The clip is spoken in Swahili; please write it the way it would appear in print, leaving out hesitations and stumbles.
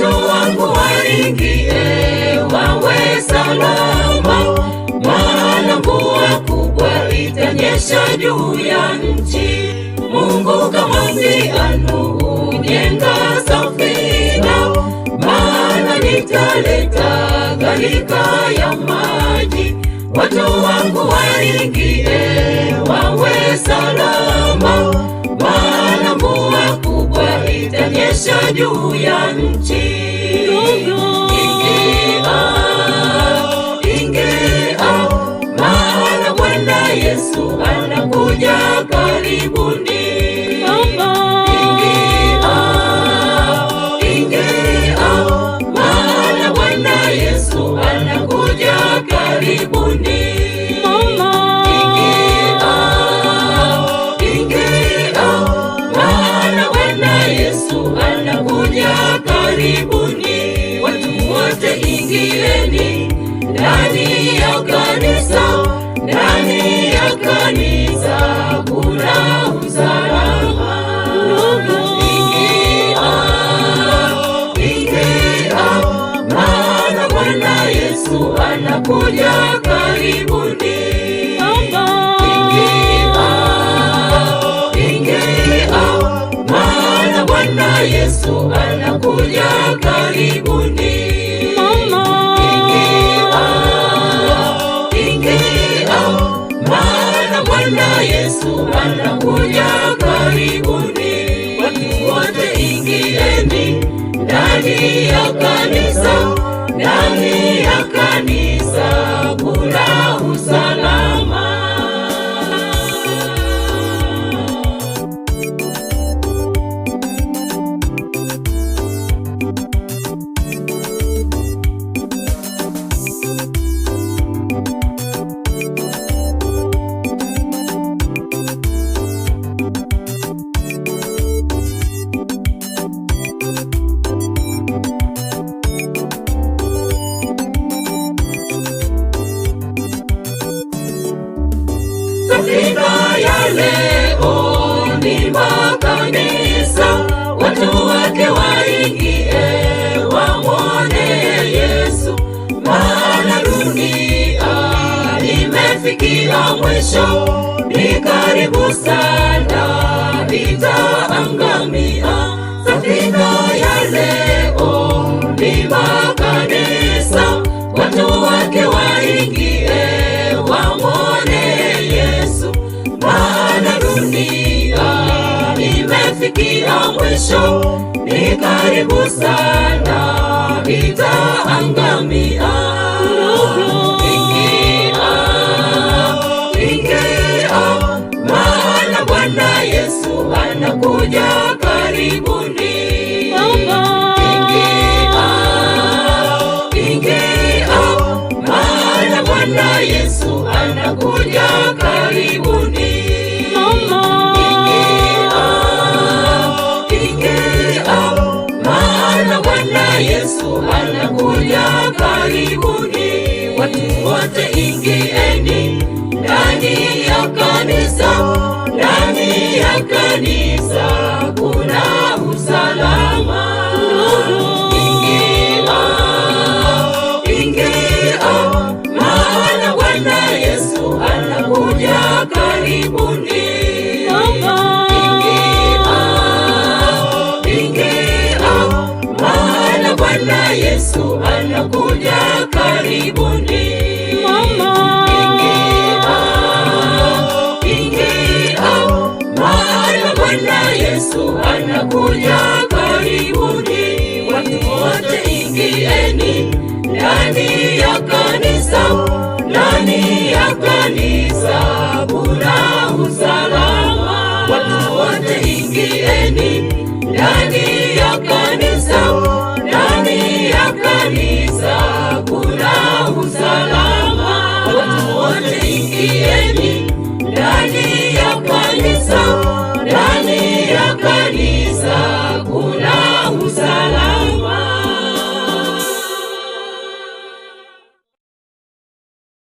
watu wangu waingie wawe salama, maana mvua kubwa itanyesha juu ya nchi. Mungu kamwambia Nuhu, jenga safina, maana nitaleta gharika ya maji. Watu wangu waingie wawe salama, maana mvua kubwa itanyesha juu ya nchi. Ingia, maana Bwana Yesu anakuja karibuni. Ingia, maana Bwana Yesu anakuja karibuni. Ingia, maana Bwana Yesu anakuja karibuni. Watu wote ingieni ndani ya kanisa, ndani ya kanisa kuna usalama. Ingia, maana Bwana Yesu anakuja karibuni. Ingia, maana Bwana Yesu anakuja karibuni. Ingia, maana Bwana Yesu anakuja karibuni. Watu wote ingieni ndani ya kanisa, ndani ya kanisa kuna usalama. Safina ya leo ni makanisa, watu wake waingie wamwone Yesu, maana dunia imefikia mwisho, ni karibu sana itaangamia. Safina ya leo ni makanisa, watu wake waingie wamwone Yesu, maana dunia imefikia mwisho, ni karibu sana itaangamia. Ingia, maana Bwana Yesu anakuja karibuni. Ingia, maana Bwana Yesu anakuja karibuni. Ingia, maana Bwana Yesu anakuja karibuni. Watu wote ingieni ndani ya kanisa, ndani ya kanisa kuna usalama. Ingia, maana Bwana Yesu anakuja karibuni. Ingia, maana Bwana Yesu anakuja karibuni. Ingia, maana Bwana Yesu anakuja karibuni. Watu wote ingieni ndani ya kanisa, ndani ya kanisa kuna usalama. Watu wote ingieni ndani ya kanisa, ndani ya kanisa kuna usalama. Watu wote ingieni